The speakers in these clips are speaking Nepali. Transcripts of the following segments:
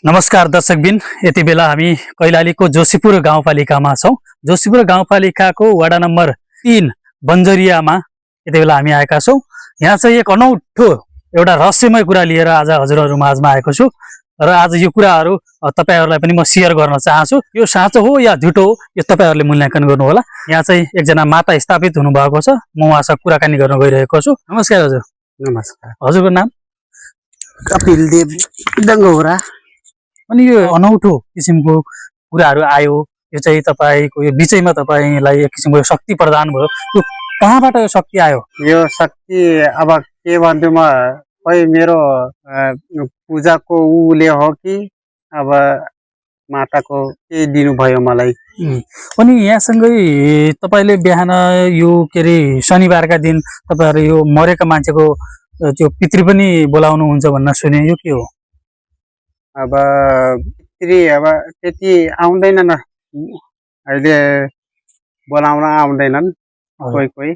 नमस्कार दर्शकबिन, यति बेला हामी कैलालीको जोशीपुर गाउँपालिकामा छौँ। जोशीपुर गाउँपालिकाको वडा नम्बर 3 बन्जरियामा यति बेला हामी आएका छौँ। यहाँ चाहिँ एक अनौठो एउटा रहस्यमय कुरा लिएर आज हजुरहरू माझमा आएको छु र आज यो कुराहरू तपाईहरुलाई पनि म शेयर गर्न चाहन्छु। यो साँचो हो या झुटो हो यो तपाईहरुले मूल्याङ्कन गर्नुहोला। यहाँ चाहिँ एकजना माता स्थापित हुनुभएको छ, म उहाँसँग कुराकानी गर्न गइरहेको छु। नमस्कार हजुर। नमस्कार। हजुरको नाम? कपिलदेव डङ्गौरा। अनि यो अनौठो किसिमको कुराहरू आयो, यो चाहिँ तपाईको यो विषयमा तपाईलाई एक किसिमको शक्ति प्रदान भयो, यो कहाँबाट यो शक्ति आयो? यो शक्ति अब के भन्छु म, खोइ मेरो पूजाको उले हो कि अब माताको के दिनुभयो मलाई। अनि यहाँसँगै तपाईले बिहान यो के अरे शनिबारका दिन तपाईहरु यो मरेका मान्छेको त्यो पितृ पनि बोलाउनुहुन्छ भन्न सुने, यो के हो? अब पितृ अब त्यति आउँदैनन् अहिले, बोलाउन आउँदैनन् कोही कोही।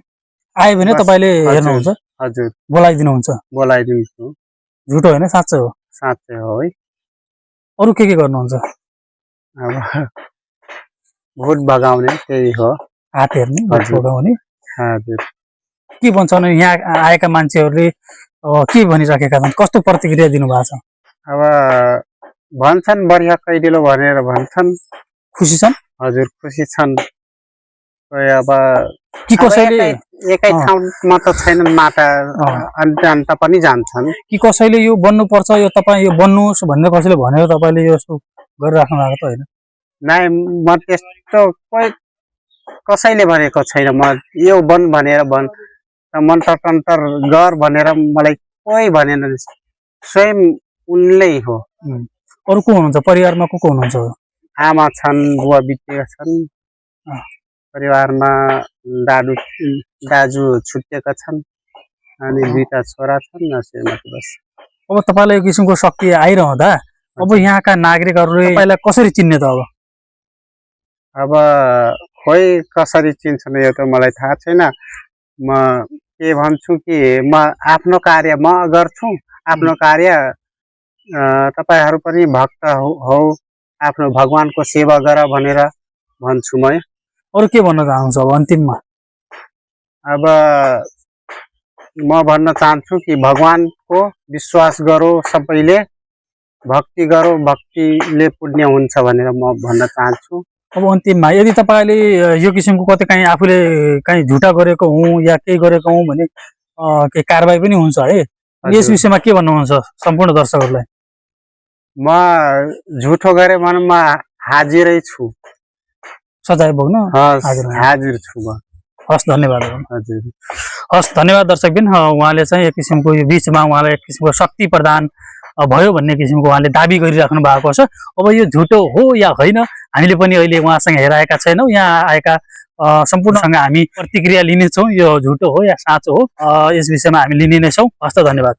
आयो भने तपाईले हेर्नुहुन्छ? हजुर, बोलाइदिनुहुन्छ? बोलाइदिन्छु। झुटो हैन, साँचो हो? साँच्चै हो है। अरु के गर्नुहुन्छ? अब भूत भगाउने त्यही हो। हात हेर्ने, भूत भगाउने। हजुर। के भन्छन् यहाँ आएका मान्छेहरूले, के भनिराखेका छन्, कस्तो प्रतिक्रिया दिनुभएको छ? अब भन्छन् बढिया कैदिलो भनेर भन्छन्। खुसी छन्? हजुर, खुसी छन्। अब कि कसैले एकै ठाउँमा त छैनन् माता, अन्त पनि जान्छन्। कि कसैले यो बन्नु पर्छ, यो तपाई यो बन्नुहोस् भनेर कसैले भनेर तपाईले यो यस्तो गरिराख्नु भएको त हैन? नाइ, म त्यस्तो कोही कसैले भनेको छैन। म यो बन भनेर मन्त्र तन्त्र गर भनेर मलाई कोही भनेन, स्वयं उनले हो। अरु को हुनुहुन्छ परिवारमा? को हुनुहुन्छ? आमा छन्, बुवा बितेका छन्, परिवारमा दाजु छुट्टिएका छन्, अनि 2टा छोरा छन्। बस। अब तपाईलाई यो किसिमको शक्ति आइरहँदा अब यहाँका नागरिकहरूले तपाईलाई कसरी चिन्ने त? अब खोइ कसरी चिन्छन् यो त मलाई थाहा छैन। म के भन्छु कि म आफ्नो कार्य म गर्छु, आफ्नो कार्य। तपाईहरु पनि भक्त हो, आफ्नो भगवानको सेवा गर भनेर भन्छु म। अरु के भन्न चाहनुहुन्छ अब अन्तिममा? अब म भन्न चाहन्छु कि भगवानको विश्वास गरो, सबैले भक्ति गरो, भक्तिले पुण्य हुन्छ भनेर म भन्न चाहन्छु। अब अन्तिममा यदि तपाईले यो किसिमको कतै काहीँ आफूले काहीँ झुटा गरेको हुँ या केही गरेको हुँ भने के कारबाही पनि हुन्छ है? यस विषयमा के भन्नुहुन्छ सम्पूर्ण दर्शकहरूलाई? म झुटो गरे भने म हाजिरै छु, सजाय भोग्न हाजिर छु म। हस्, धन्यवाद। हजुर, हस्, धन्यवाद दर्शकबिन। उहाँले चाहिँ एक किसिमको यो बीचमा उहाँलाई एक किसिमको शक्ति प्रदान भयो भन्ने किसिमको उहाँले दाबी गरिराख्नु भएको छ। अब यो झुटो हो या होइन हामीले पनि अहिले उहाँसँग हेराएका छैनौँ। यहाँ आएका सम्पूर्णसँग हामी प्रतिक्रिया लिनेछौँ, यो झुटो हो या साँचो हो यस विषयमा हामी लिने नै छौँ। हस् त, धन्यवाद।